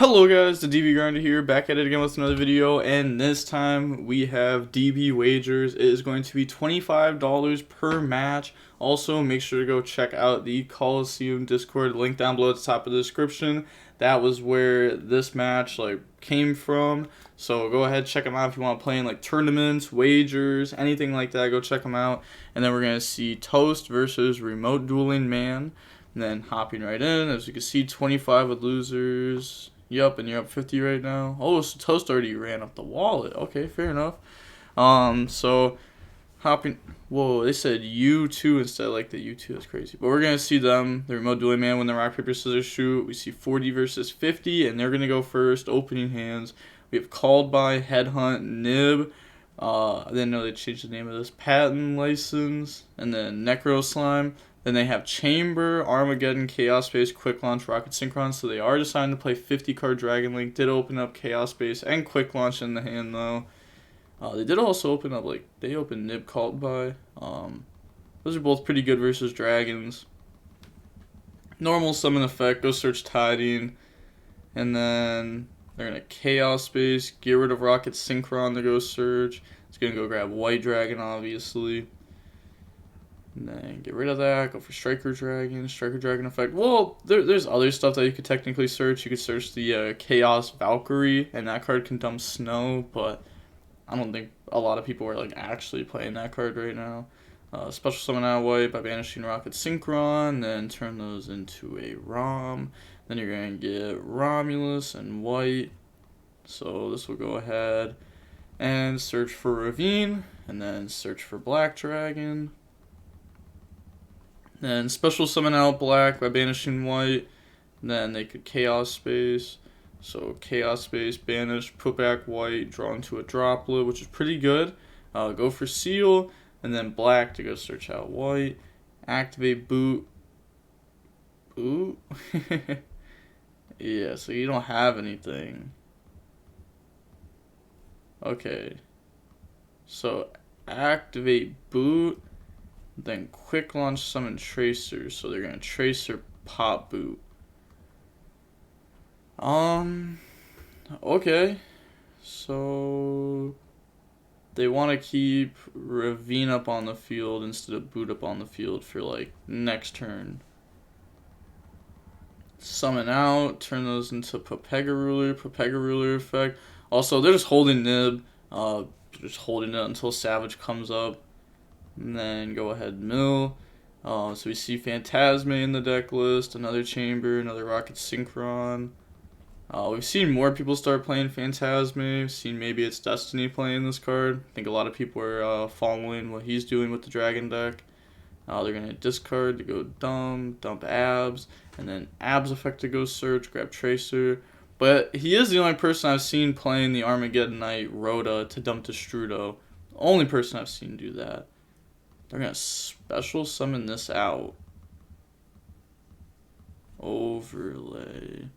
Hello guys, the DB Grinder here, back at it again with another video, and this time we have DB wagers. It is going to be $25 per match. Also, make sure to go check out the Coliseum Discord, link down below at the top of the description. That was where this match came from. So go ahead, check them out if you want to play in tournaments, wagers, anything like that. Go check them out. And then we're gonna see Toast versus Remote Dueling Man. And then hopping right in, as you can see, 25 with losers. Yup, and you're up 50 right now. Oh, so Toast already ran up the wallet. Okay, fair enough. So hopping. Whoa, they said U2 instead of the U2. That's crazy. But we're gonna see them, the Remote Dueling Man, win the rock paper scissors shoot. We see 40 versus 50, and they're gonna go first. Opening hands. We have Called By, Headhunt, Nib. I didn't know they changed the name of this. Patent License, and then Necro Slime. Then they have Chamber, Armageddon, Chaos Space, Quick Launch, Rocket Synchron. So they are deciding to play 50 card Dragon Link. Did open up Chaos Space and Quick Launch in the hand though. They did also open up they opened Nib Called By. Those are both pretty good versus Dragons. Normal summon effect, go search Tiding. And then they're gonna Chaos Space, get rid of Rocket Synchron to go search. It's gonna go grab White Dragon obviously. And then get rid of that, go for Striker Dragon effect. Well, there's other stuff that you could technically search. You could search the Chaos Valkyrie, and that card can dump Snow, but I don't think a lot of people are actually playing that card right now. Special Summon out White by banishing Rocket Synchron, then turn those into a Rom. Then you're going to get Romulus and White. So this will go ahead and search for Ravine, and then search for Black Dragon. Then special summon out Black by banishing White. Then they could Chaos Space. So Chaos Space, banish, put back White, draw into a Droplet, which is pretty good. Go for Seal, and then Black to go search out White. Activate Boot. Boot? Yeah, so you don't have anything. Okay. So activate Boot. Then Quick Launch summon Tracer, so they're gonna Tracer Pop Boot. Okay. So they want to keep Ravine up on the field instead of Boot up on the field for next turn. Summon out, turn those into Papega Ruler effect. Also, they're just holding Nib, just holding it until Savage comes up. And then go ahead mill. So we see Phantasme in the deck list, another Chamber, another Rocket Synchron. We've seen more people start playing Phantasme. We've seen maybe it's Destiny playing this card. I think a lot of people are following what he's doing with the Dragon deck. They're going to discard to go dump Abs, and then Abs effect to go search, grab Tracer. But he is the only person I've seen playing the Armageddon Knight Rhoda to dump Destrudo. Only person I've seen do that. They're going to special summon this out. Overlay.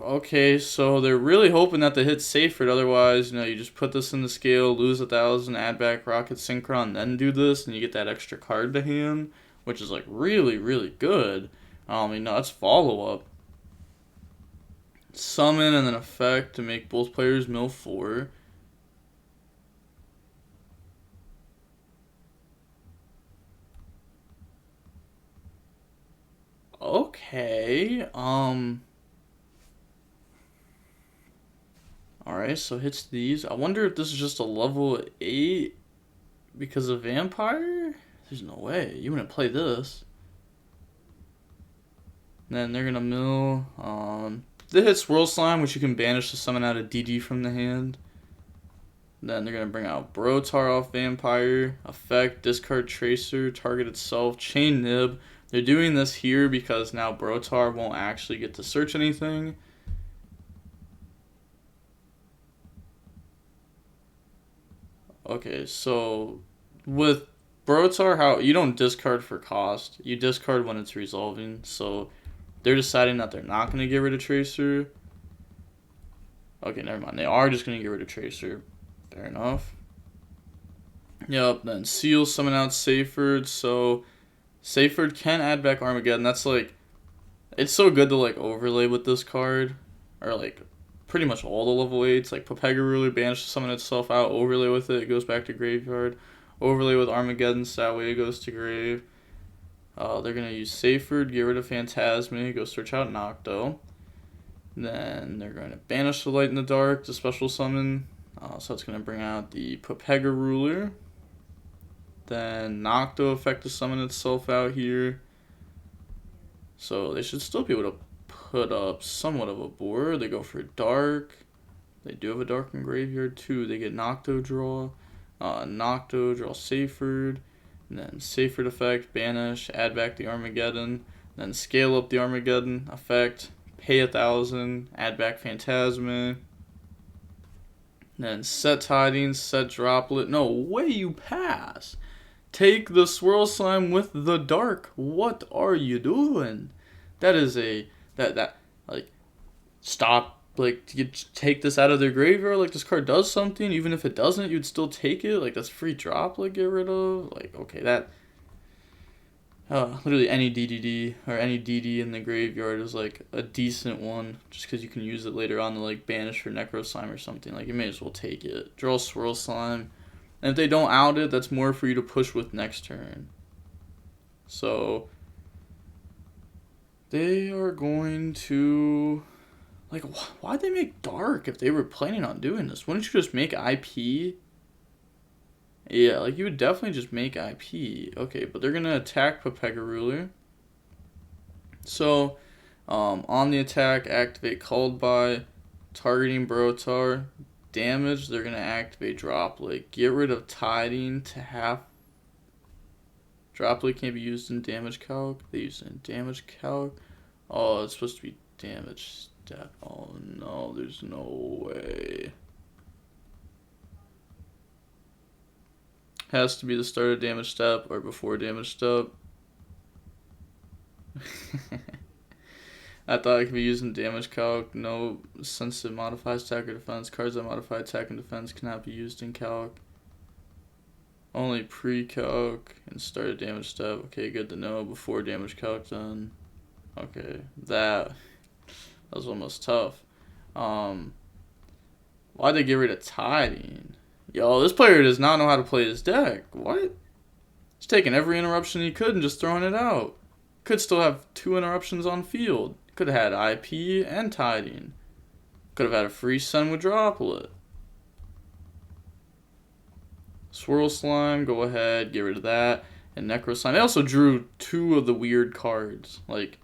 Okay, so they're really hoping that they hit Seyfried. Otherwise, you just put this in the scale, lose 1,000, add back Rocket Synchron, then do this, and you get that extra card to hand, which is really, really good. No, it's follow-up. Summon and then effect to make both players mill 4. Okay, alright, so hits these. I wonder if this is just a level 8 because of Vampire? There's no way. You wouldn't play this. And then they're gonna mill, they hit Swirl Slime, which you can banish to summon out a DD from the hand. Then they're gonna bring out Brotar off Vampire, effect, discard Tracer, target itself, chain Nib. They're doing this here because now Brotar won't actually get to search anything. Okay, so with Brotar, how you don't discard for cost. You discard when it's resolving. So they're deciding that they're not going to get rid of Tracer. Okay, never mind. They are just going to get rid of Tracer. Fair enough. Yep, then Seal, summon out Seyfried. So Seyfried can add back Armageddon. That's It's so good to like overlay with this card, or like pretty much all the level 8s. Like Ruler, banish to summon itself out, overlay with it, it goes back to graveyard. Overlay with Armageddon, so that way it goes to grave. They're going to use Saferd, get rid of Phantasme, go search out Nocto. Then they're going to banish the Light in the Dark to special summon. So it's going to bring out the Ruler. Then Nocto effect to summon itself out here. So they should still be able to put up somewhat of a board. They go for Dark. They do have a Dark in graveyard too. They get Nocto draw. Nocto, draw Saferd. And then Saferd effect, banish, add back the Armageddon. Then scale up the Armageddon effect, pay 1,000, add back Phantasme. Then set Tidings, set Droplet. No way you pass. Take the Swirl Slime with the Dark. What are you doing? That is a like stop. Like, you take this out of their graveyard, like, this card does something, even if it doesn't, you'd still take it, like, that's free drop, like, get rid of, like, okay, that, literally any DDD, or any DD in the graveyard is, like, a decent one, just because you can use it later on to, like, banish for Necro Slime or something, like, you may as well take it. Draw Swirl Slime, and if they don't out it, that's more for you to push with next turn. So, they are going to... Like, why'd they make Dark if they were planning on doing this? Wouldn't you just make IP? Yeah, like, you would definitely just make IP. Okay, but they're going to attack Ruler. So, on the attack, activate Called By, targeting Brotar. Damage, they're going to activate Droplet. Get rid of Tiding to half. Droplet can't be used in damage calc. They use it in damage calc. Oh, it's supposed to be damage. Oh no, there's no way. Has to be the start of damage step or before damage step. I thought it could be used in damage calc. No, since it modifies attack or defense, cards that modify attack and defense cannot be used in calc. Only pre-calc and start of damage step. Okay, good to know. Before damage calc then. Okay, that was almost tough. Why'd they get rid of Tiding? Yo, this player does not know how to play his deck. What? He's taking every interruption he could and just throwing it out. Could still have 2 interruptions on field. Could have had IP and Tiding. Could have had a free Sun with Droplet. Swirl Slime, go ahead, get rid of that. And Necro Slime. They also drew 2 of the weird cards. Like,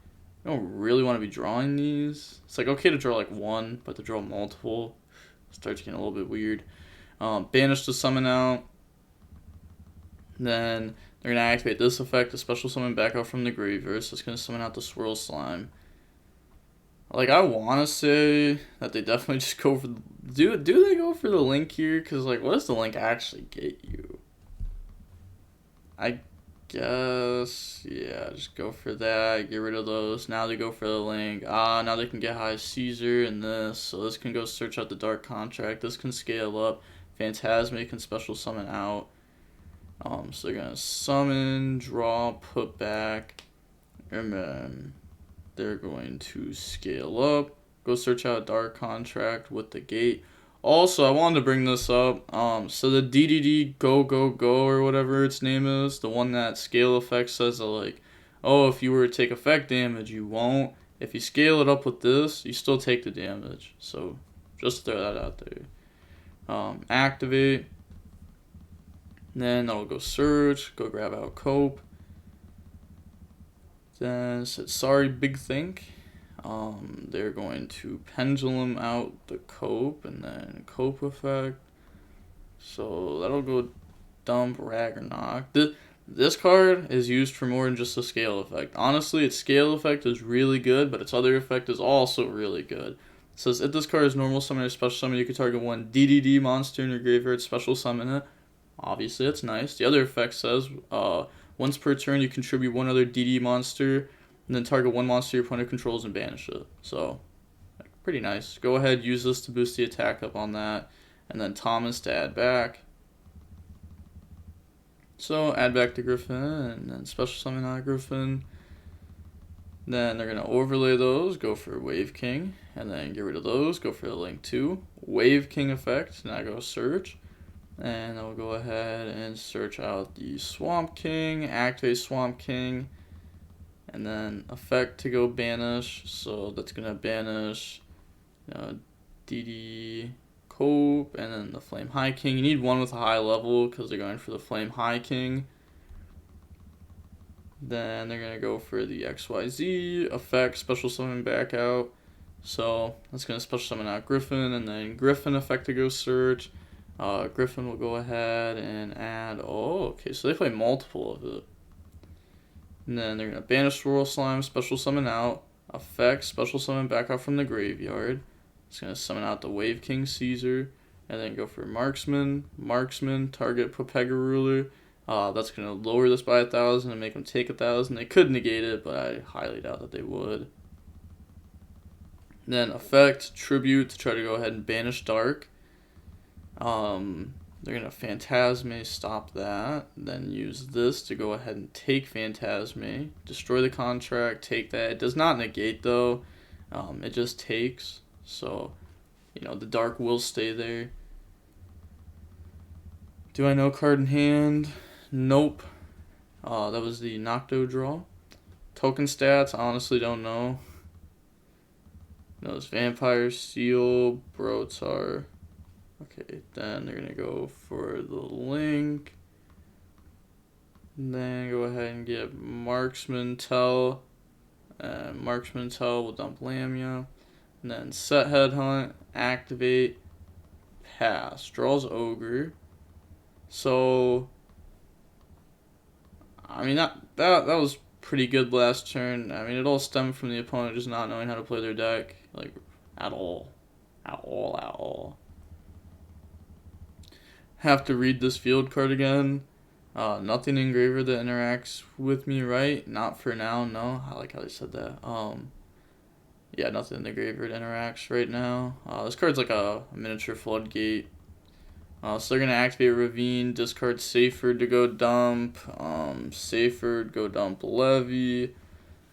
I don't really want to be drawing these. It's like okay to draw like 1, but to draw multiple starts getting a little bit weird. Banish to summon out. Then they're going to activate this effect, a special summon back out from the graveyard. So it's going to summon out the Swirl Slime. Like, I want to say that they definitely just go for... Do they go for the link here? Because, like, what does the link actually get you? I guess, yeah, just go for that, get rid of those. Now they go for the link. Now they can get High Caesar and this. So this can go search out the Dark Contract. This can scale up. Phantasme can special summon out. So they're going to summon, draw, put back. And then they're going to scale up. Go search out Dark Contract with the gate. Also, I wanted to bring this up. So the DDD Go or whatever its name is, the one that scale effect says that, like, oh, if you were to take effect damage, you won't. If you scale it up with this, you still take the damage. So just throw that out there. Activate. Then that'll go search. Go grab out Cope. Then said sorry, Big Think. They're going to pendulum out the Cope and then Cope effect. So that'll go dump Ragnarok. This card is used for more than just a scale effect. Honestly, its scale effect is really good, but its other effect is also really good. It says if this card is normal summon or special summon, you can target 1 DDD monster in your graveyard, special summon it. Obviously, that's nice. The other effect says once per turn, you contribute 1 other DD monster. And then target 1 monster your opponent controls and banish it. So, pretty nice. Go ahead, use this to boost the attack up on that. And then Thomas to add back. So, add back to Griffin, and then special summon out Griffin. Then they're going to overlay those, go for Wave King, and then get rid of those, go for the Link 2. Wave King effect, now go search. And I'll go ahead and search out the Swamp King, activate Swamp King, and then effect to go banish. So that's going to banish DD Cope, and then the Flame High King. You need one with a high level because they're going for the Flame High King. Then they're going to go for the XYZ effect, special summon back out. So that's going to special summon out Griffin, and then Griffin effect to go search. Griffin will go ahead and add, oh, okay, so they play multiple of it. And then they're going to banish Swirl Slime, special summon out, effect, special summon back out from the graveyard. It's going to summon out the Wave King Caesar, and then go for Marksman, target Popega Ruler. That's going to lower this by 1,000 and make them take 1,000. They could negate it, but I highly doubt that they would. Then effect, tribute to try to go ahead and banish Dark. They're going to Phantasme, stop that. Then use this to go ahead and take Phantasme. Destroy the contract, take that. It does not negate though. It just takes. So, the Dark will stay there. Do I know card in hand? Nope. That was the Nocto draw. Token stats, I honestly don't know. It's Vampire, Seal, Brotar. Okay, then they're going to go for the Link. And then go ahead and get Marksman Tell. And Marksman Tell will dump Lamia. And then set Headhunt, activate, pass. Draws Ogre. So, I mean, that was pretty good last turn. I mean, it all stemmed from the opponent just not knowing how to play their deck. Like, at all. At all. Have to read this field card again. Nothing engraver that interacts with me, right? Not for now, no. I like how they said that. Yeah, nothing in the graveyard interacts right now. This card's like a miniature floodgate. So they're going to activate Ravine, discard Saferd to go dump. Saferd, go dump Levy.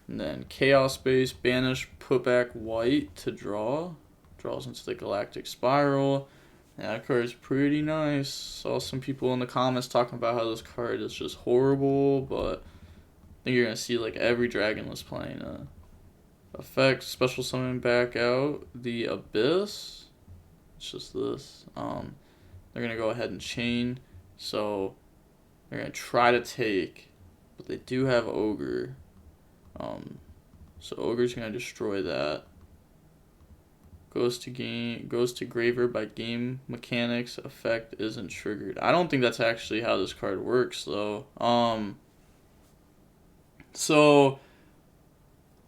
And then Chaos Base, banish, put back white to draw. Draws into the Galactic Spiral. Yeah, that card is pretty nice. Saw some people in the comments talking about how this card is just horrible, but I think you're going to see like every Dragonless playing it. Effect, special summon back out the Abyss. It's just this. They're going to go ahead and chain. So they're going to try to take, but they do have Ogre. So Ogre's going to destroy that. Goes to Graver by game mechanics. Effect isn't triggered. I don't think that's actually how this card works though. So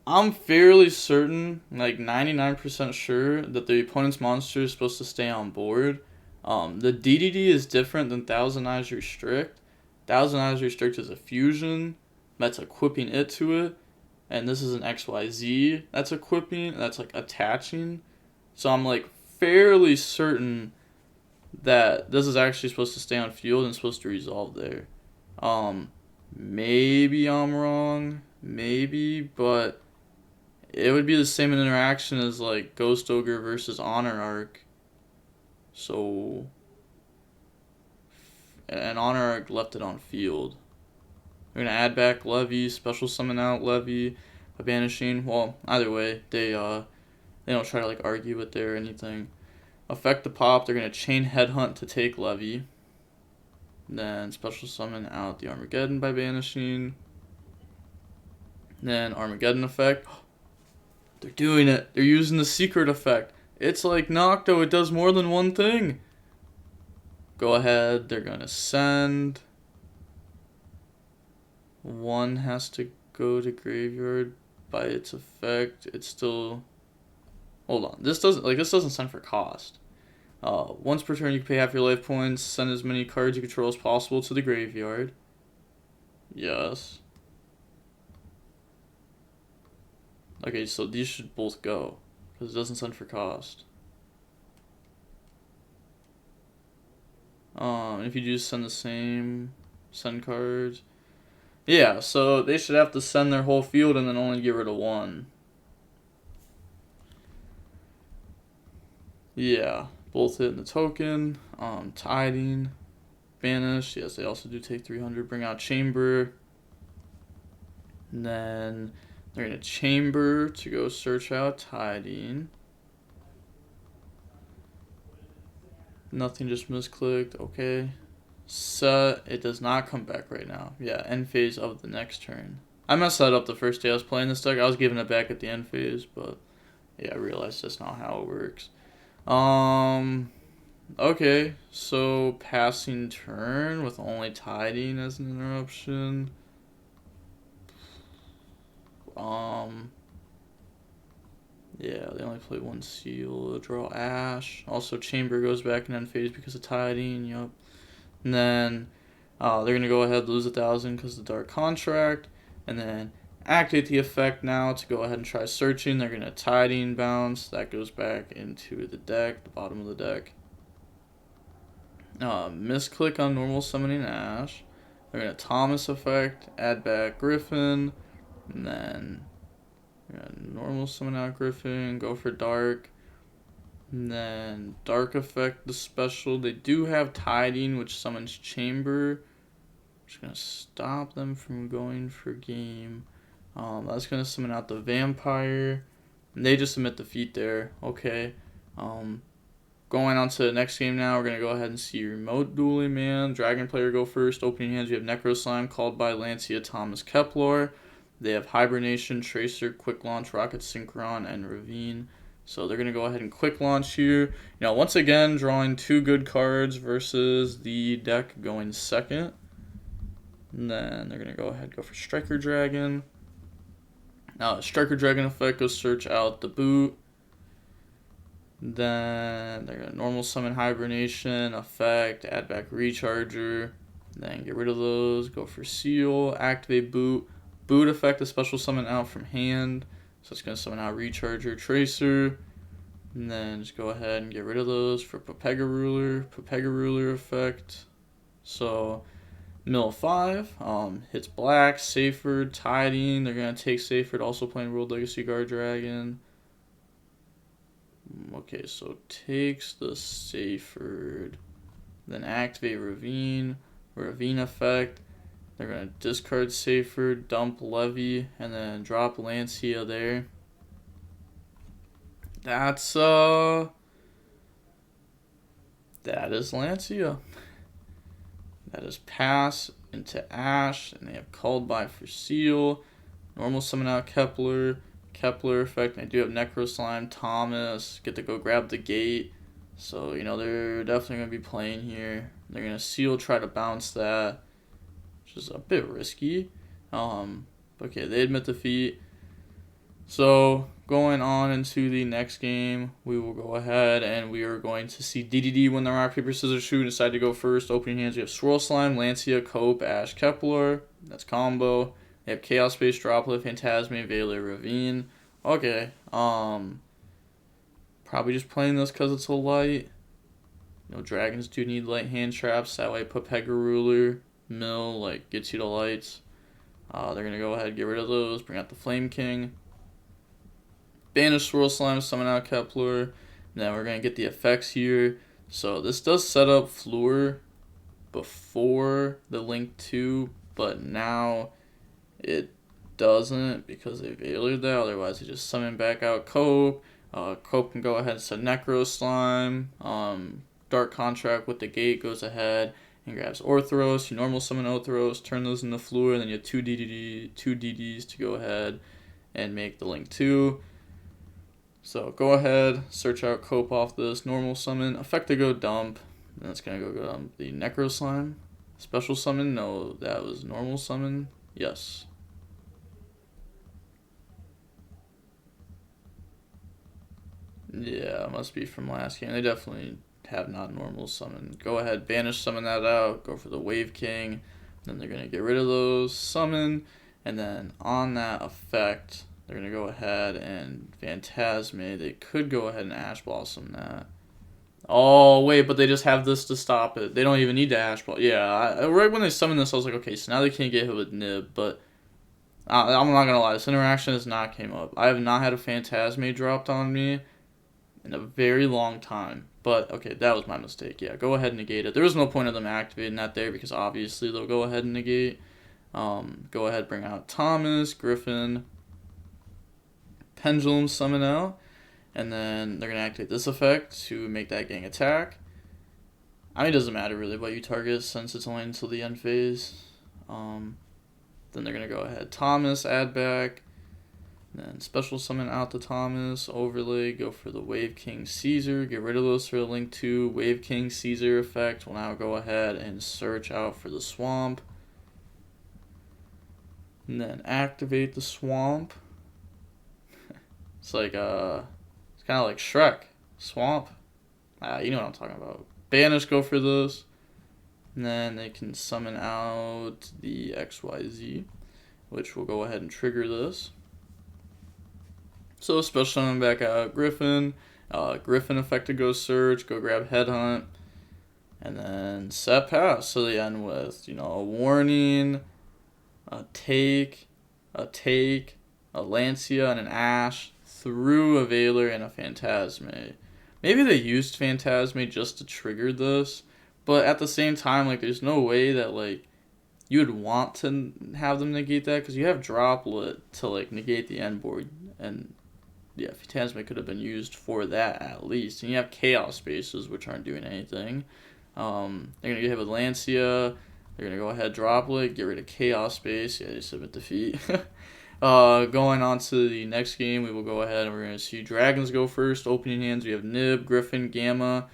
I'm fairly certain, like 99% sure, that the opponent's monster is supposed to stay on board. The DDD is different than Thousand Eyes Restrict. Thousand Eyes Restrict is a fusion that's equipping it to it, and this is an XYZ that's equipping, that's like attaching. So I'm like fairly certain that this is actually supposed to stay on field and supposed to resolve there. Maybe I'm wrong, maybe, but it would be the same interaction as like Ghost Ogre versus Honor Arc. So, and Honor Arc left it on field. We're gonna add back Levy, special summon out Levy, a banishing. Well, either way, they don't try to like argue with it or anything. Affect the pop. They're gonna chain Headhunt to take Levy. Then special summon out the Armageddon by banishing. Then Armageddon effect. They're doing it. They're using the secret effect. It's like Nocto. It does more than one thing. Go ahead. They're gonna send. One has to go to graveyard by its effect. It's still. Hold on. This doesn't send for cost. Once per turn, you can pay half your life points. Send as many cards you control as possible to the graveyard. Yes. Okay, so these should both go, because it doesn't send for cost. If you just send the same, send cards. Yeah, so they should have to send their whole field and then only get rid of one. Yeah, both hitting the token. Tiding, banish. Yes, they also do take 300. Bring out chamber. And then they're gonna chamber to go search out tiding. Nothing, just misclicked. Okay. Set. It does not come back right now. Yeah, end phase of the next turn. I messed that up the first day I was playing this deck. I was giving it back at the end phase, but yeah, I realized that's not how it works. Okay, so passing turn with only tiding as an interruption. Yeah, they only play one seal. Draw Ash. Also, Chamber goes back in end phase because of tiding. Yup. And then they're going to go ahead, lose 1,000 because of the Dark Contract. And then activate the effect now to go ahead and try searching. They're going to tiding bounce. That goes back into the deck, the bottom of the deck. Misclick on normal summoning Ash. They're going to Thomas effect, add back Griffin. And then normal summon out Griffin, go for Dark. And then Dark effect, the special. They do have tiding, which summons Chamber. Just going to stop them from going for game. That's going to summon out the Vampire. And they just submit defeat there. Okay. Going on to the next game now, we're going to go ahead and see Remote Dueling Man. Dragon player go first. Opening hands, you have Necro Slime, called by Lancia, Thomas Kepler. They have Hibernation, Tracer, Quick Launch, Rocket Synchron, and Ravine. So they're going to go ahead and quick launch here. Now, once again, drawing 2 good cards versus the deck going second. And then they're going to go ahead and go for Striker Dragon. Now, Striker Dragon effect goes search out the boot. Then they're going to normal summon Hibernation, effect, add back Recharger. Then get rid of those, go for Seal, activate boot. Boot effect, a special summon out from hand. So it's going to summon out Recharger, Tracer. And then just go ahead and get rid of those for Pepega Ruler effect. So mill 5, hits black, Saferd, tiding. They're going to take Saferd, also playing World Legacy Guard Dragon. Okay, so takes the Saferd. Then activate Ravine effect. They're going to discard Saferd, dump Levy, and then drop Lancia there. That is Lancia. That is pass into Ash, and they have called by for Seal. Normal summon out Kepler effect, and I do have Necro Slime, Thomas, get to go grab the gate. So, they're definitely going to be playing here. They're going to Seal, try to bounce that, which is a bit risky. Okay, they admit defeat. So, going on into the next game, we will go ahead and we are going to see DDD win the rock, paper, scissors, shoot, and decide to go first. Opening hands, we have Swirl Slime, Lancia, Cope, Ash, Kepler. That's combo. They have Chaos Space, Droplet, Phantasme, Veiler, Ravine. Okay, probably just playing this because it's a light. Dragons do need light hand traps. That way, Pepega Ruler, mill, gets you to lights. They're going to go ahead and get rid of those. Bring out the Flame King. Banish Swirl Slime, summon out Kepler. And then we're going to get the effects here. So this does set up Floor before the Link 2, but now it doesn't because they veilered that. Otherwise, they just summon back out Cope. Cope can go ahead and set Necro Slime. Dark Contract with the gate goes ahead and grabs Orthros. You normal summon Orthros, turn those into Floor, and then you have 2 DDs to go ahead and make the Link 2. So go ahead, search out Cope off this, normal summon, effect to go dump, and it's going to go dump the Necro Slime. Special summon, no, that was normal summon, yes. Yeah, it must be from last game. They definitely have not normal summon. Go ahead, banish summon that out, go for the Wave King, then they're going to get rid of those, summon, and then on that effect, they're going to go ahead and Phantasme. They could go ahead and Ash Blossom that. Oh, wait, but they just have this to stop it. They don't even need to Ash Ball. Yeah, right when they summoned this, I was like, okay, so now they can't get hit with Nib, but I'm not gonna lie, this interaction has not came up. I have not had a Phantasme dropped on me in a very long time. But, okay, that was my mistake. Yeah, go ahead and negate it. There was no point of them activating that there because obviously they'll go ahead and negate. Go ahead, bring out Thomas, Griffin, Pendulum summon out. And then they're going to activate this effect to make that gang attack. I mean, it doesn't matter really what you target since it's only until the end phase. Then they're going to go ahead. Thomas, add back. Then special summon out the Thomas. Overlay, go for the Wave King Caesar. Get rid of those for the Link 2. Wave King Caesar effect will now go ahead and search out for the Swamp. And then activate the Swamp. It's like, it's kind of like Shrek. Swamp. You know what I'm talking about. Banish, go for this. And then they can summon out the XYZ, which will go ahead and trigger this. So special summon back out Griffin. Griffin effect to go search. Go grab Headhunt. And then set pass. So they end with, you know, a warning, a take, a Lancia, and an Ash through a Veiler and a Phantasme. Maybe they used Phantasme just to trigger this, but at the same time, like, there's no way that, like, you would want to have them negate that, because you have Droplet to, like, negate the end board, and, yeah, Phantasme could have been used for that at least, and you have Chaos Spaces, which aren't doing anything. They're going to get hit with Lancia, they're going to go ahead, Droplet, get rid of Chaos Space, yeah, they submit defeat. Going on to the next game, we will go ahead and we're going to see Dragons go first. Opening hands, we have Nib, Griffin, Gamma.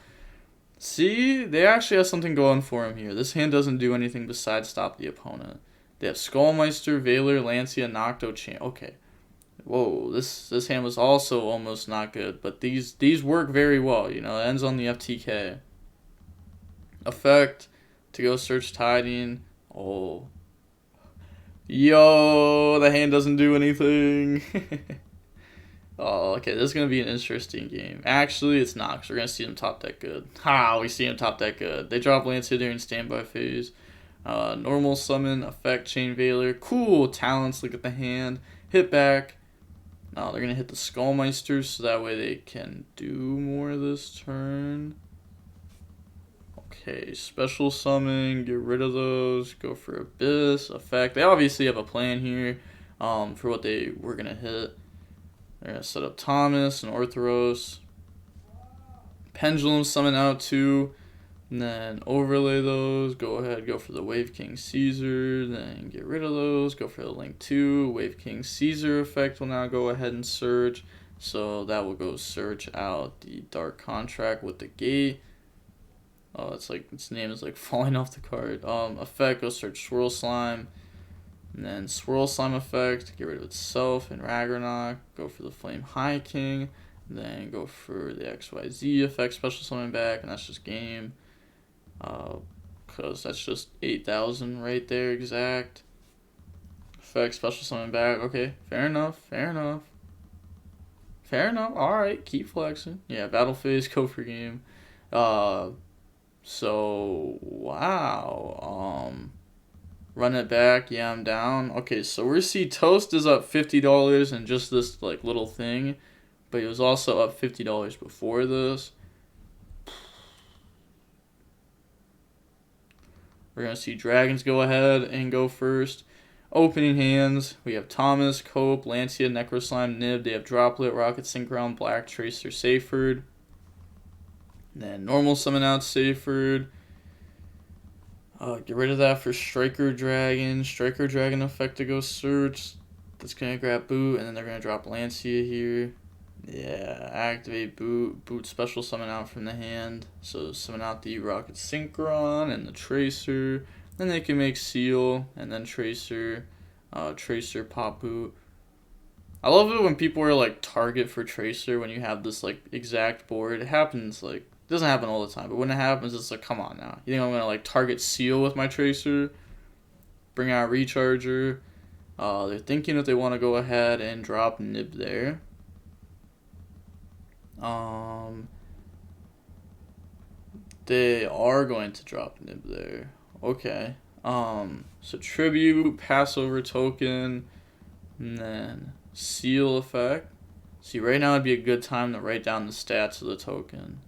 See, they actually have something going for them here. This hand doesn't do anything besides stop the opponent. They have Skullmeister, Veiler, Lancia, Nocto, Chain. Okay. Whoa, this hand was also almost not good, but these work very well. You know, it ends on the FTK. Effect to go search Tiding. Oh. Yo, the hand doesn't do anything. Oh, okay, this is going to be an interesting game. Actually, it's not, because we're going to see them top deck good. Ha, we see them top deck good. They drop Lancia during standby phase. Normal summon, effect, Chain Veiler. Cool, talents, look at the hand. Hit back. Now they're going to hit the Skullmeister, so that way they can do more this turn. Okay, special summon, get rid of those, go for Abyss, effect. They obviously have a plan here for what they were going to hit. They're going to set up Thomas and Orthoros. Pendulum summon out 2, and then overlay those, go ahead, go for the Wave King Caesar, then get rid of those, go for the Link 2, Wave King Caesar effect will now go ahead and search. So that will go search out the Dark Contract with the Gate. Oh, it's like its name is like falling off the card. Effect, go search Swirl Slime. And then Swirl Slime effect, get rid of itself and Ragnarok. Go for the Flame High King. And then go for the XYZ effect, special summon back, and that's just game. Because that's just 8,000 right there, exact. Effect, special summon back. Okay, fair enough, fair enough. Fair enough, alright, keep flexing. Yeah, battle phase, go for game. So, wow, run it back, yeah, I'm down. Okay, so we see Toast is up $50 in just this, like, little thing, but he was also up $50 before this. We're going to see Dragons go ahead and go first. Opening hands, we have Thomas, Cope, Lancia, Necroslime, Nib. They have Droplet, Rocket Synchron, Black Tracer, Seyfried. Then normal summon out Seyfried. Get rid of that for Striker Dragon. Striker Dragon effect to go search. That's going to grab Boot, and then they're going to drop Lancia here. Yeah, activate Boot. Boot special summon out from the hand. So summon out the Rocket Synchron and the Tracer. Then they can make Seal, and then Tracer. Tracer, pop Boot. I love it when people are like target for Tracer when you have this like exact board. It happens like, it doesn't happen all the time, but when it happens, it's like, come on now. You think I'm going to like target Seal with my Tracer? Bring out Recharger. They're thinking that they want to go ahead and drop Nib there. They are going to drop Nib there. Okay. So Tribute, Passover Token, and then Seal Effect. See, right now would be a good time to write down the stats of the token.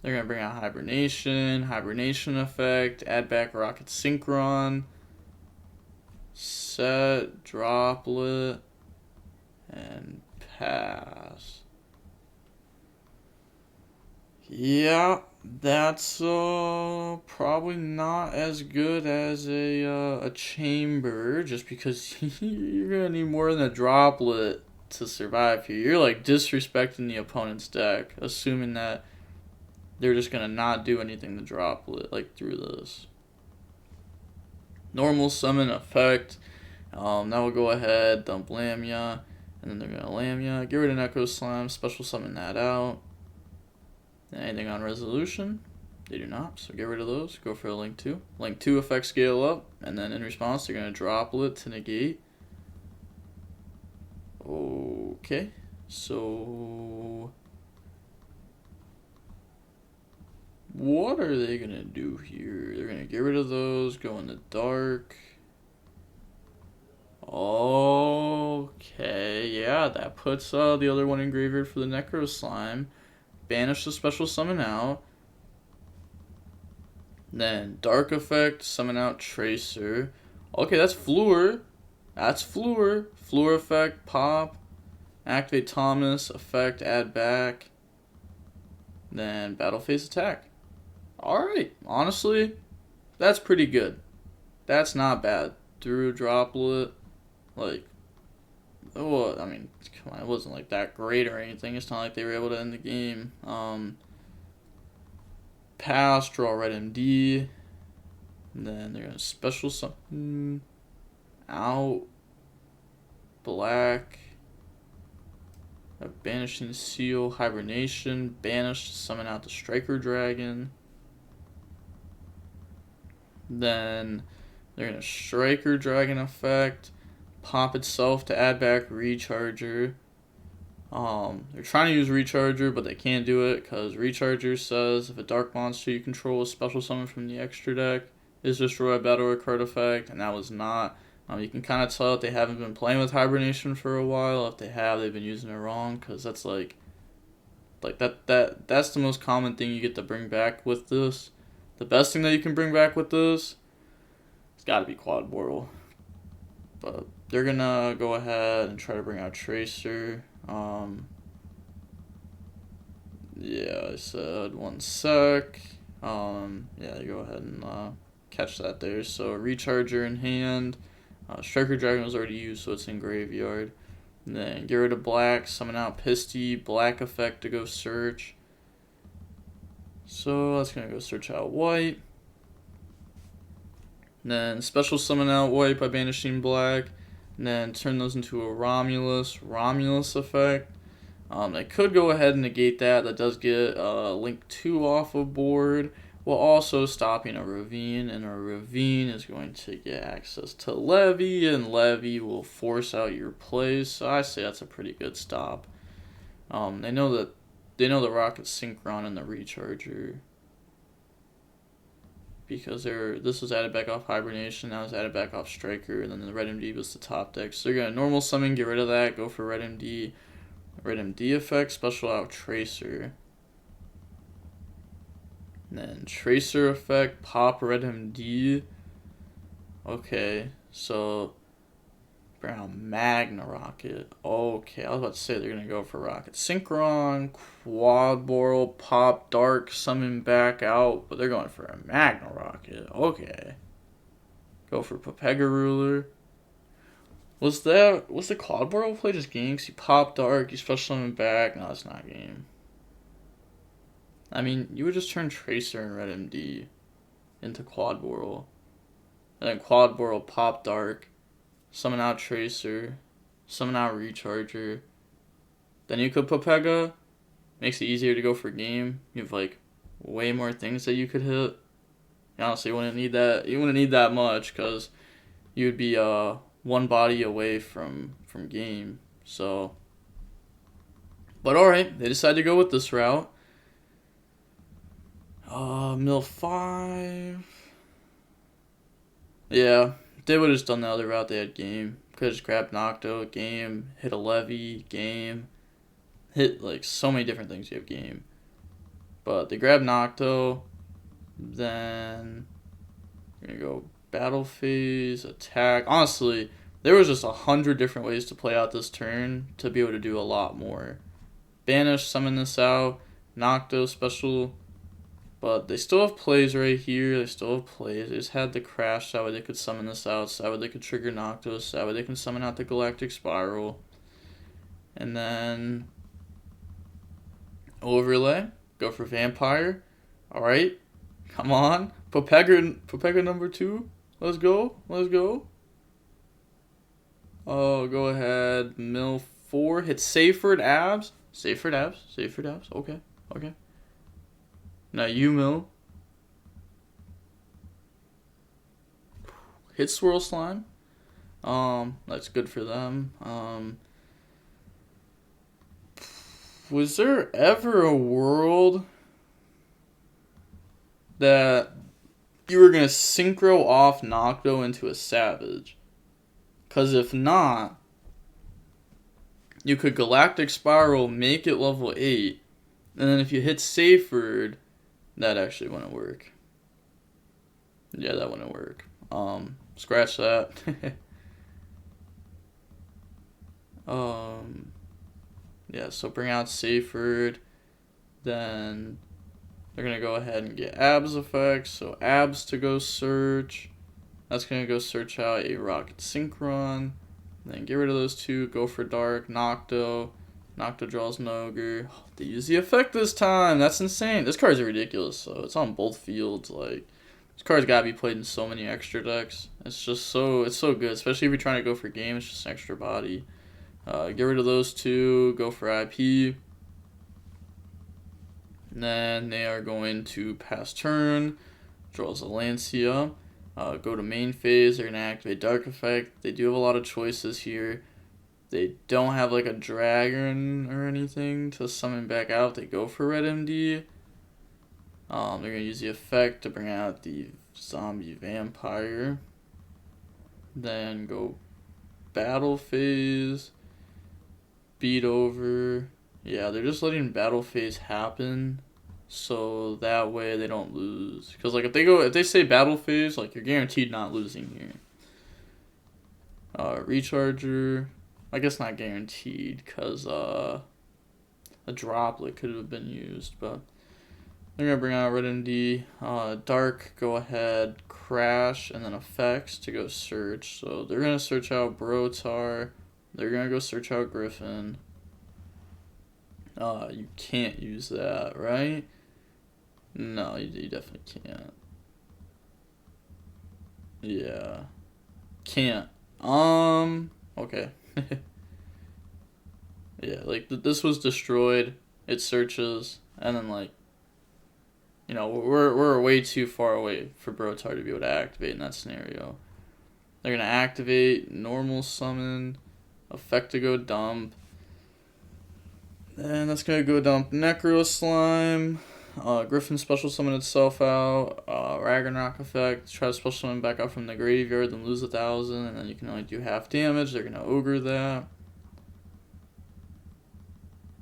They're going to bring out Hibernation, Hibernation Effect, add back Rocket Synchron, Set, Droplet, and Pass. Yeah, that's probably not as good as a chamber, just because you're gonna need more than a droplet to survive here. You're like disrespecting the opponent's deck, assuming that they're just gonna not do anything to droplet like through this. Normal summon effect. That will go ahead, dump Lamia, and then they're gonna Lamia, get rid of Neko Slime, special summon that out. Anything on resolution? They do not, so get rid of those. Go for a Link 2. Link 2 effect scale up, and then in response, they're going to droplet to negate. Okay, so what are they going to do here? They're going to get rid of those, go in the dark. Okay, yeah, that puts the other one in graveyard for the Necro Slime. Banish the special summon out. Then Dark Effect, summon out Tracer. Okay, that's Floor. That's Floor. Floor Effect, pop. Activate Thomas, effect, add back. Then Battle Phase attack. Alright, honestly, that's pretty good. That's not bad. Through Droplet, like, well, I mean, come on, it wasn't like that great or anything. It's not like they were able to end the game. Pass, draw red MD. And then they're gonna special summon out black. Banishing Seal, Hibernation, banish, summon out the Striker Dragon. Then they're gonna Striker Dragon effect. Pop itself to add back Recharger. They're trying to use Recharger, but they can't do it because Recharger says if a dark monster you control is special summon from the extra deck is destroyed by battle or card effect, and that was not. You can kind of tell that they haven't been playing with Hibernation for a while. If they have, they've been using it wrong, because that's like that's the most common thing you get to bring back with this. The best thing that you can bring back with this, it's got to be Quad Bortle. But they're gonna go ahead and try to bring out Tracer. Yeah, I said 1 sec. Yeah, you go ahead and catch that there. So Recharger in hand. Striker Dragon was already used, so it's in graveyard. And then get rid of black, summon out Pisty, black effect to go search. So that's gonna go search out white. And then special summon out white by banishing black. And then turn those into a Romulus effect. They could go ahead and negate that. That does get Link 2 off of board, while also stopping a Ravine. And a Ravine is going to get access to Levy, and Levy will force out your plays. So I say that's a pretty good stop. They know the Rocket Synchron and the Recharger, because this was added back off Hibernation, that was added back off Striker, and then the Red MD was the top deck. So they're going to normal summon, get rid of that, go for Red MD. Red MD effect, special out Tracer. And then Tracer effect, pop Red MD. Okay, so bring out Magna Rocket. Okay, I was about to say they're going to go for Rocket Synchron, Quad Bortle, pop Dark, summon back out, but they're going for a Magna Rocket. Okay. Go for Pepega Ruler. Was the Quad Bortle play just game? Cause you pop Dark, you special summon back. No, that's not game. I mean, you would just turn Tracer and Red MD into Quad Bortle. And then Quad Bortle, pop Dark, summon out Tracer, summon out Recharger. Then you could Pepega. Makes it easier to go for game. You have like way more things that you could hit. Honestly, you wouldn't need that. You wouldn't need that much, because you would be one body away from game. So, but alright, they decided to go with this route. Mill 5. Yeah, they would have just done the other route. They had game. Could have just grabbed Nocto, game, hit a levy, game. Hit like so many different things you have game. But they grabbed Nocto. Then you're going to go battle phase, attack. Honestly, there was just 100 different ways to play out this turn to be able to do a lot more. Banish, summon this out. Nocto, special. But they still have plays right here. They still have plays. They just had the crash. That way they could summon this out. So that way they could trigger Noctos. That way they can summon out the Galactic Spiral. And then overlay. Go for Vampire. Alright. Come on. Popega number 2. Let's go. Let's go. Oh, go ahead. Mill 4. Hit Saferd Abs. Saferd Abs. Saferd Abs. Okay. Okay. Now you mill. Hit Swirl Slime. That's good for them. Was there ever a world that you were gonna synchro off Nocto into a Savage? Cause if not, you could Galactic Spiral, make it level 8, and then if you hit Saferd, that actually wouldn't work. Yeah, that wouldn't work. Scratch that. Yeah, so bring out Saferd. Then they're going to go ahead and get Abs effects. So Abs to go search. That's going to go search out a Rocket Synchron. Then get rid of those two. Go for Dark. Nocto. Nocto draws an Ogre. Oh, they use the effect this time. That's insane. This card's ridiculous. So it's on both fields. Like, this card's got to be played in so many extra decks. It's just so good. Especially if you're trying to go for game. It's just an extra body. Get rid of those two. Go for IP. And then they are going to pass turn. Draws a Lancia. Go to main phase. They're going to activate Dark Effect. They do have a lot of choices here. They don't have like a dragon or anything to summon back out. They go for Red MD. They're going to use the effect to bring out the zombie vampire. Then go battle phase. Beat over. Yeah, they're just letting battle phase happen so that way they don't lose. Because like if they say battle phase, like you're guaranteed not losing here. Recharger. I guess not guaranteed because a droplet could have been used, but they're going to bring out Red MD. Dark, go ahead, crash, and then effects to go search. So they're going to search out Brotar. They're going to go search out Griffin. You can't use that, right? No, you definitely can't. Yeah. Can't. Okay. Yeah, like this was destroyed. It searches, and then like, you know, we're way too far away for Brotar to be able to activate in that scenario. They're gonna activate normal summon, effect to go dump, and that's gonna go dump Necro Slime. Griffin special summon itself out. Ragnarok effect, try to special summon back out from the graveyard, then lose 1,000, and then you can only do half damage. They're gonna ogre that.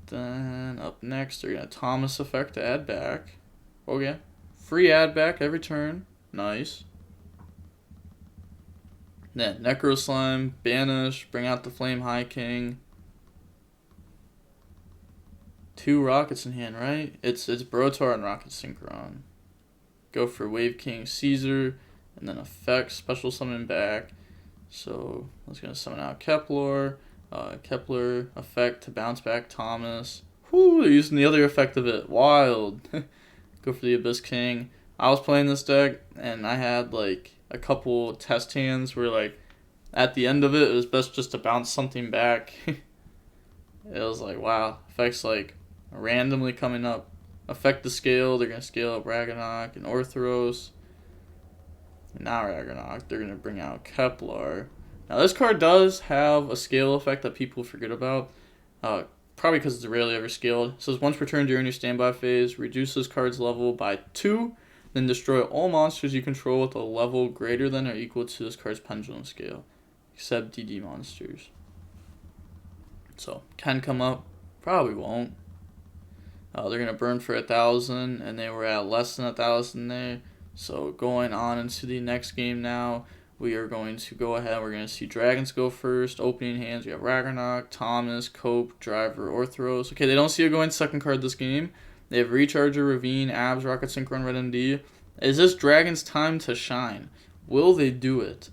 Then up next, they're gonna Thomas effect to add back. Okay, free add back every turn. Nice. Then Necro Slime, banish, bring out the Flame High King. 2 rockets in hand, right? It's Brotar and Rocket Synchron. Go for Wave King Caesar, and then effect, special summon back. So I was gonna summon out Kepler. Kepler effect to bounce back Thomas. Whoo, they're using the other effect of it. Wild. Go for the Abyss King. I was playing this deck, and I had like a couple test hands where like at the end of it, it was best just to bounce something back. It was like, wow, effects like randomly coming up. Affect the scale, they're going to scale up Ragnarok and Orthros. Not Ragnarok, they're going to bring out Kepler. Now this card does have a scale effect that people forget about. Probably because it's rarely ever scaled. It says once per turn during your standby phase, reduce this card's level by 2. Then destroy all monsters you control with a level greater than or equal to this card's pendulum scale, except DD monsters. So, can come up, probably won't. They're going to burn for 1,000, and they were at less than 1,000 there. So, going on into the next game now, we are going to go ahead. We're going to see Dragons go first. Opening hands, we have Ragnarok, Thomas, Cope, Driver, Orthros. Okay, they don't see a going second card this game. They have Recharger, Ravine, Abs, Rocket Synchro, and Red MD. Is this Dragon's time to shine? Will they do it?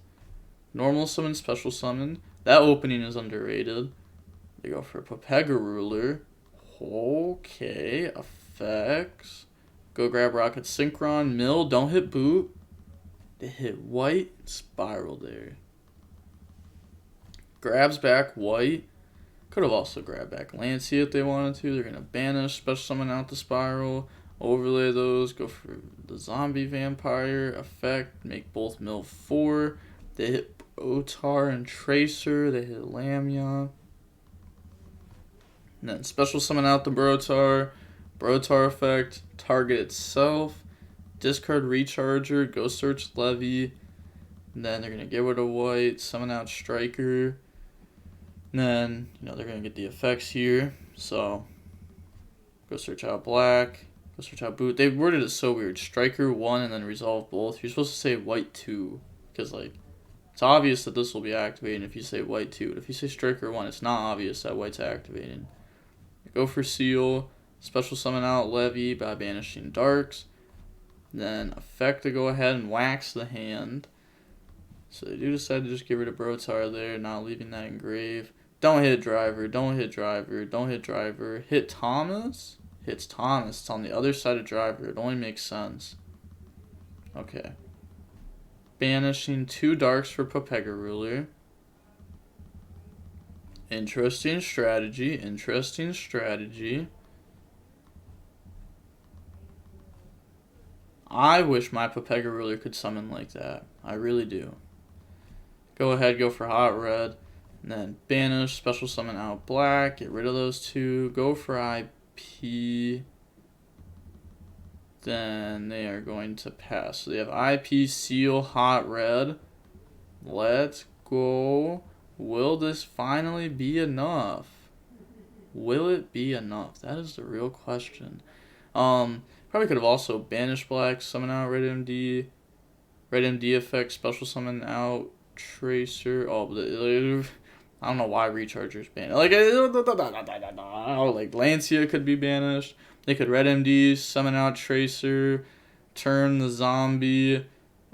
Normal summon, special summon. That opening is underrated. They go for Popega Ruler. Okay, effects. Go grab Rocket Synchron. Mill, don't hit boot. They hit white. Spiral there. Grabs back white. Could have also grabbed back Lancey if they wanted to. They're going to banish, special summon out the Spiral. Overlay those. Go for the Zombie Vampire. Effect. Make both mill 4. They hit Otar and Tracer. They hit Lamia. And then special summon out the Brotar. Brotar effect. Target itself. Discard Recharger. Go search Levy. And then they're going to get rid of white. Summon out Striker. And then, they're going to get the effects here. So, go search out black. Go search out boot. They worded it so weird. Striker 1 and then resolve both. You're supposed to say white 2. Because, it's obvious that this will be activating if you say white 2. But if you say Striker 1, it's not obvious that white's activating. Go for Seal. Special summon out Levy by banishing Darks. Then effect to go ahead and wax the hand. So they do decide to just get rid of Brotar there, not leaving that engrave. Don't hit Driver, don't hit Driver, don't hit Driver. Hit Thomas? Hits Thomas. It's on the other side of Driver. It only makes sense. Okay. Banishing 2 Darks for Popega Ruler. Interesting strategy, interesting strategy. I wish my Popega Ruler could summon like that. I really do. Go ahead, go for Hot Red. And then banish, special summon out black. Get rid of those 2. Go for IP. Then they are going to pass. So they have IP, Seal, Hot Red. Let's go. Will this finally be enough? Will it be enough? That is the real question. Probably could have also banished black, summon out Red MD. Red MD effect, special summon out Tracer. Oh, I don't know why Recharger's banned. Like Lancia could be banished. They could Red MD, summon out Tracer, turn the zombie,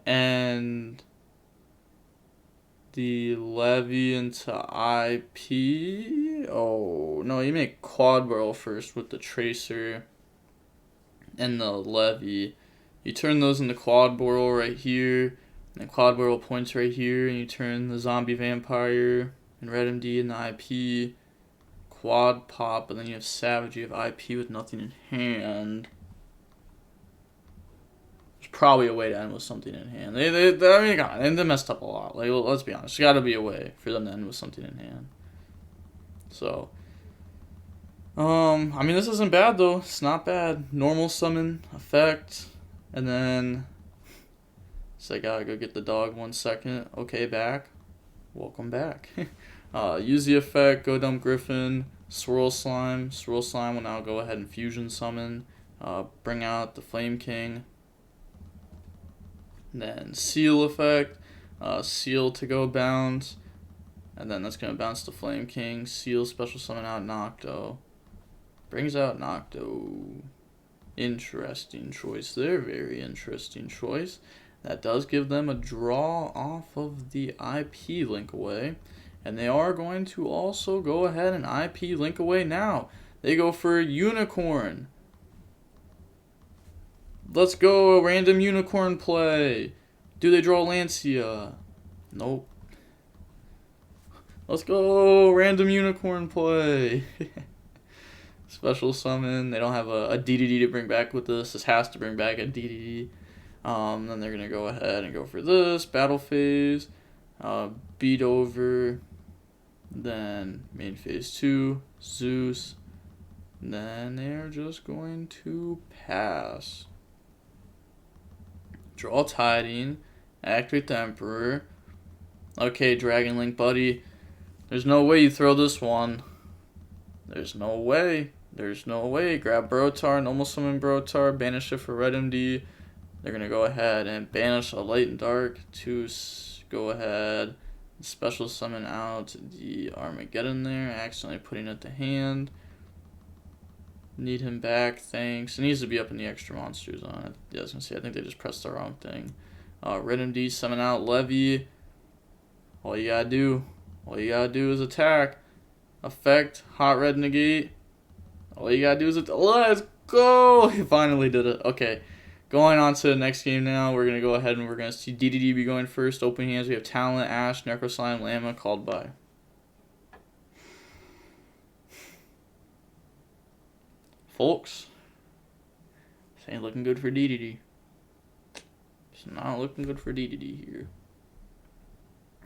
and the Levy into IP. Oh, no, you make Quad Barrel first with the Tracer and the Levy. You turn those into Quad Barrel right here, and Quad Barrel points right here, and you turn the Zombie Vampire and Red MD and the IP. Quad Pop, and then you have Savage, you have IP with nothing in hand. There's probably a way to end with something in hand. They messed up a lot. Let's be honest. There's got to be a way for them to end with something in hand. So, this isn't bad though. It's not bad. Normal summon, effect, and then I gotta go get the dog 1 second. Okay, back. Welcome back. Use the effect, go dump Griffin, Swirl Slime. Swirl Slime will now go ahead and fusion summon. Bring out the Flame King. And then Seal effect, Seal to go bounce. And then that's going to bounce the Flame King. Seal, special summon out Nocto. Brings out Nocto. Interesting choice there, very interesting choice. That does give them a draw off of the IP link away. And they are going to also go ahead and IP link away now. They go for Unicorn. Let's go, random Unicorn play. Do they draw Lancia? Nope. Let's go, random Unicorn play. Special summon. They don't have a DDD to bring back with this. This has to bring back a DDD. Then they're going to go ahead and go for this. Battle phase. Beat over. Then main phase 2. Zeus. Then they're just going to pass. Draw Tiding. Activate the Emperor. Okay, Dragon Link, buddy. There's no way you throw this one. There's no way. There's no way. Grab Brotar, normal summon Brotar, banish it for Red MD. They're going to go ahead and banish a Light and Dark to go ahead and special summon out the Armageddon there, accidentally putting it to hand. Need him back, thanks. It needs to be up in the extra monster zone. Yeah, I was going to say, I think they just pressed the wrong thing. Red MD, summon out Levy. All you gotta do is attack. Effect, Hot Red Negate. All you gotta do is let's go! He finally did it. Okay, going on to the next game now. We're gonna go ahead and we're gonna see DDD be going first. Open hands, we have Talent, Ash, Necroslime, Llama, called by. Folks, this ain't looking good for DDD. It's not looking good for DDD here.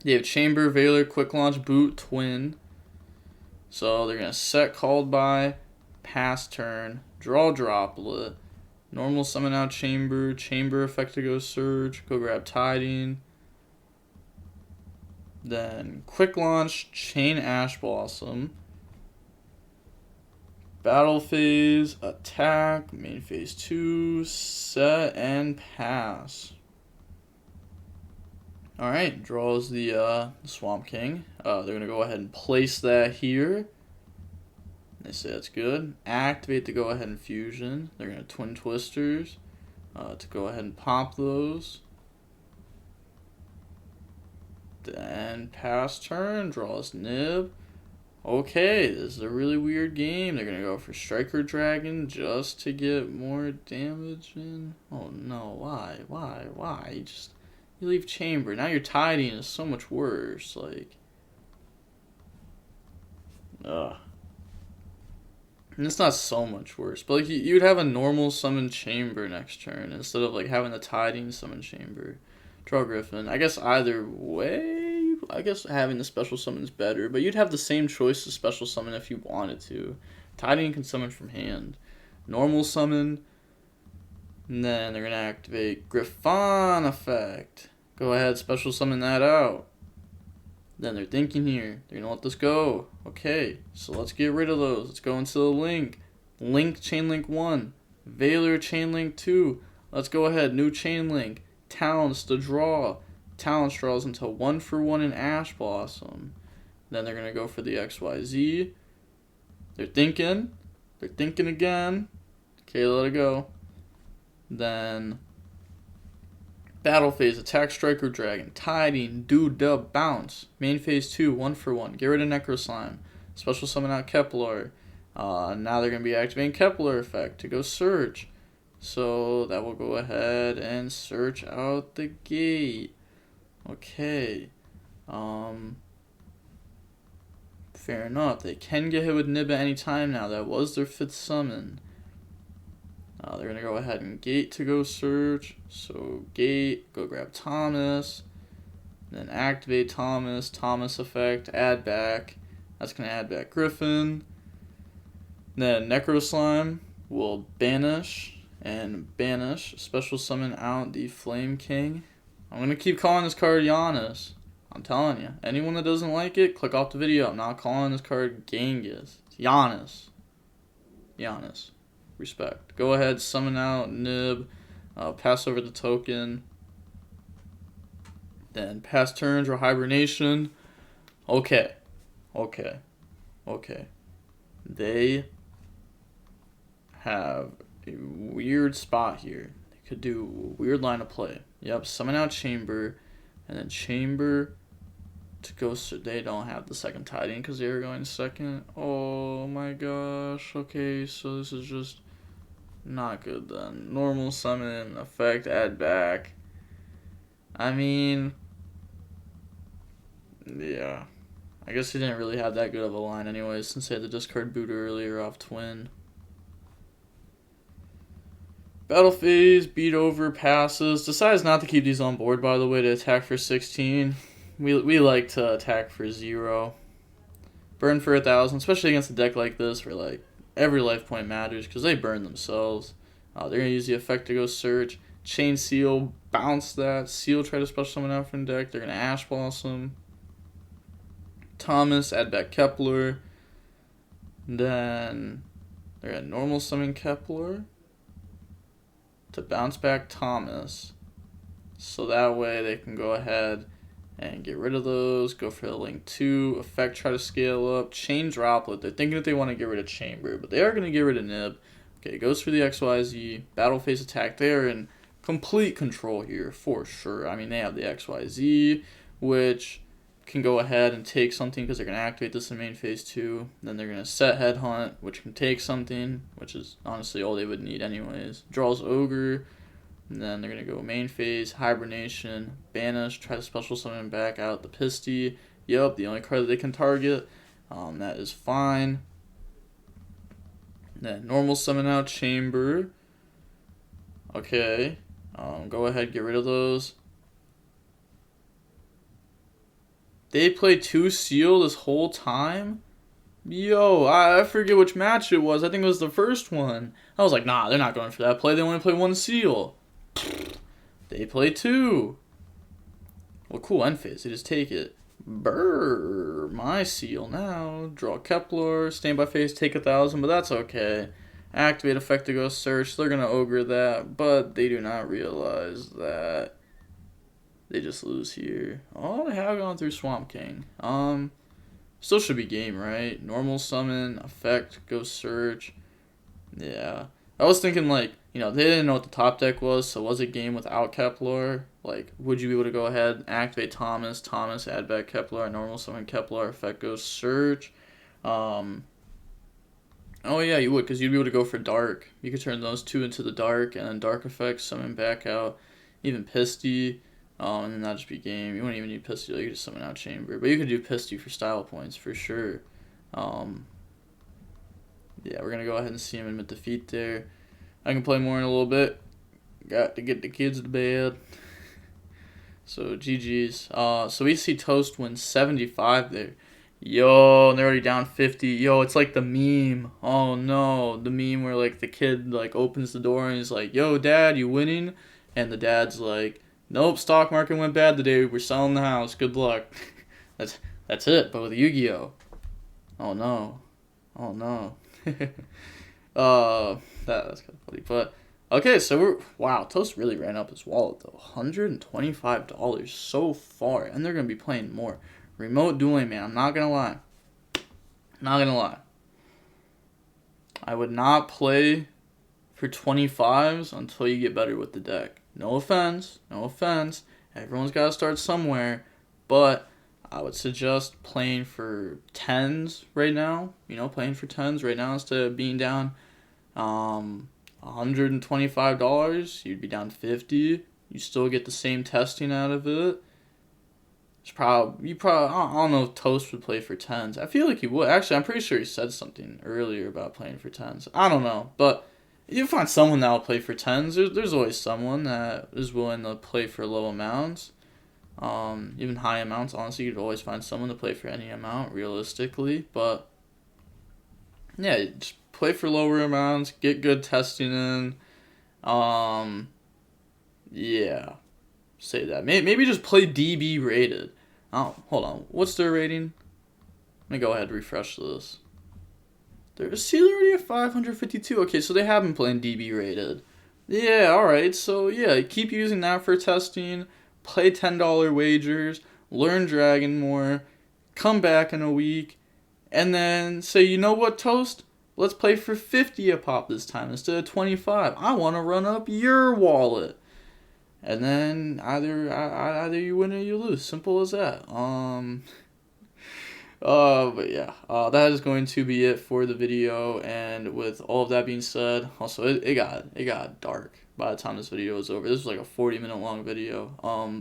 They have Chamber, Veiler, Quick Launch, Boot, Twin. So they're going to set called by, pass turn, draw Droplet, normal summon out Chamber, Chamber effect to go Surge, go grab Tiding. Then Quick Launch, Chain Ash Blossom. Battle phase, attack, main phase 2, set, and pass. Alright, draws the Swamp King. They're going to go ahead and place that here. They say that's good. Activate to go ahead and fusion. They're going to Twin Twisters to go ahead and pop those. Then pass turn, draws Nib. Okay, this is a really weird game. They're going to go for Striker Dragon just to get more damage in. Oh no, why? You leave Chamber. Now your Tiding is so much worse. Like, ugh. And it's not so much worse, but like you'd have a normal summon Chamber next turn instead of like having the Tiding summon Chamber. Draw Griffin. I guess either way, I guess having the special summon is better, but you'd have the same choice to special summon if you wanted to. Tiding can summon from hand. Normal summon. And then they're going to activate Griffon effect. Go ahead, special summon that out. Then they're thinking here. They're going to let this go. Okay, so let's get rid of those. Let's go into the Link. Link, Chain Link 1. Veiler, Chain Link 2. Let's go ahead, new Chain Link. Talents to draw. Talents draws into 1-for-1 in Ash Blossom. Then they're going to go for the XYZ. They're thinking. They're thinking again. Okay, let it go. Then battle phase, attack Striker Dragon, Tiding, do dub, bounce. Main phase 2, 1-for-1. Get rid of Necroslime. Special summon out Kepler. Now they're going to be activating Kepler effect to go search. So that will go ahead and search out the gate. Okay. Fair enough. They can get hit with Nib at any time now. That was their 5th summon. They're going to go ahead and gate to go search. So gate, go grab Thomas. Then activate Thomas. Thomas effect, add back. That's going to add back Griffin. Then Necroslime will banish and banish. Special summon out the Flame King. I'm going to keep calling this card Giannis. I'm telling you. Anyone that doesn't like it, click off the video. I'm not calling this card Genghis. It's Giannis. Giannis. Respect. Go ahead, summon out Nib. Pass over the token. Then pass turn, draw Hibernation. Okay. They have a weird spot here. They could do a weird line of play. Yep, summon out Chamber, and then Chamber to go. So they don't have the second Tiding because they were going second. Oh my gosh. Okay, so this is just not good then. Normal summon, effect, add back. I mean, yeah. I guess he didn't really have that good of a line anyway, since he had the discard boot earlier off Twin. Battle phase, beat over, passes. Decides not to keep these on board, by the way, to attack for 16. We like to attack for 0. Burn for 1,000, especially against a deck like this where like every life point matters because they burn themselves. They're going to use the effect to go search. Chain Seal, bounce that. Seal, try to special summon out from deck. They're going to Ash Blossom. Thomas, add back Kepler. Then they're going to normal summon Kepler to bounce back Thomas. So that way they can go ahead and get rid of those. Go for the Link 2. Effect, try to scale up. Chain Droplet. They're thinking that they want to get rid of Chamber, but they are going to get rid of Nib. Okay, goes for the XYZ. Battle phase attack. They are in complete control here for sure. I mean, they have the XYZ, which can go ahead and take something because they're going to activate this in main phase 2. Then they're going to set Headhunt, which can take something, which is honestly all they would need anyways. Draws Ogre. And then they're going to go main phase, Hibernation, Banish, try to special summon back out the Pisty. Yup, the only card that they can target. That is fine. Then normal summon out Chamber. Okay. Go ahead, get rid of those. They played 2 Seal this whole time? Yo, I forget which match it was. I think it was the first one. I was like, nah, they're not going for that play. They want to play 1 Seal. They play 2. Well, cool, end phase. They just take it. Brrr, my Seal now. Draw Kepler, standby phase, take 1,000, but that's okay. Activate effect to go search. They're going to ogre that, but they do not realize that they just lose here. Oh, they have gone through Swamp King. Still should be game, right? Normal summon, effect, go search. Yeah. I was thinking, like, you know, they didn't know what the top deck was, so was it game without Kepler? Like, would you be able to go ahead and activate Thomas, add back Kepler, normal summon Kepler, effect goes search? Oh yeah, you would, because you'd be able to go for dark. You could turn those 2 into the dark, and then dark effect, summon back out, even Pisty, and then that'd just be game. You wouldn't even need Pisty, like, you could just summon out Chamber, but you could do Pisty for style points, for sure. Yeah, we're going to go ahead and see him in mid-defeat there. I can play more in a little bit. Got to get the kids to bed. So, GG's. So we see Toast win 75 there. Yo, and they're already down 50. Yo, it's like the meme. Oh, no. The meme where, like, the kid, like, opens the door and he's like, yo, Dad, you winning? And the dad's like, nope, stock market went bad today. We're selling the house. Good luck. That's it, but with Yu-Gi-Oh. Oh, no. Oh, no. That's kind of funny, but okay, so wow, Toast really ran up his wallet though. $125 so far, and they're gonna be playing more. Remote dueling, man. I'm not gonna lie. I would not play for 25s until you get better with the deck. No offense. Everyone's gotta start somewhere, but I would suggest playing for 10s right now. You know, playing for 10s right now instead of being down $125. You'd be down 50. You still get the same testing out of it. I don't know if Toast would play for 10s. I feel like he would. Actually, I'm pretty sure he said something earlier about playing for 10s. I don't know, but you find someone that will play for 10s. There's always someone that is willing to play for low amounts. Even high amounts, honestly, you'd always find someone to play for any amount, realistically, but yeah, just play for lower amounts, get good testing in, yeah, say that, maybe just play DB rated. Oh, hold on, what's their rating? Let me go ahead and refresh this. They're already at 552, okay, so they have been playing DB rated. Yeah, alright, so yeah, keep using that for testing. Play $10 wagers, learn Dragon more, come back in a week, and then say, you know what, Toast? Let's play for 50 a pop this time instead of 25. I want to run up your wallet. And then either you win or you lose. Simple as that. But yeah, that is going to be it for the video. And with all of that being said, also it got dark by the time this video was over. This was like a 40-minute long video.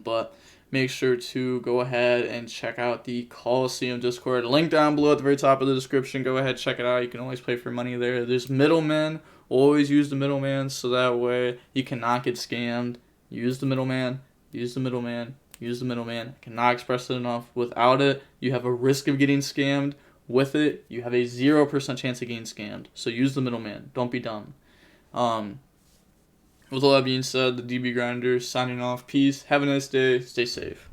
But make sure to go ahead and check out the Coliseum Discord. Link down below at the very top of the description. Go ahead, check it out. You can always play for money there. There's middlemen. Always use the middleman so that way you cannot get scammed. Use the middleman. Use the middleman. Use the middleman. I cannot express it enough. Without it, you have a risk of getting scammed. With it, you have a 0% chance of getting scammed. So use the middleman. Don't be dumb. With all that being said, the DB Grinder signing off. Peace. Have a nice day. Stay safe.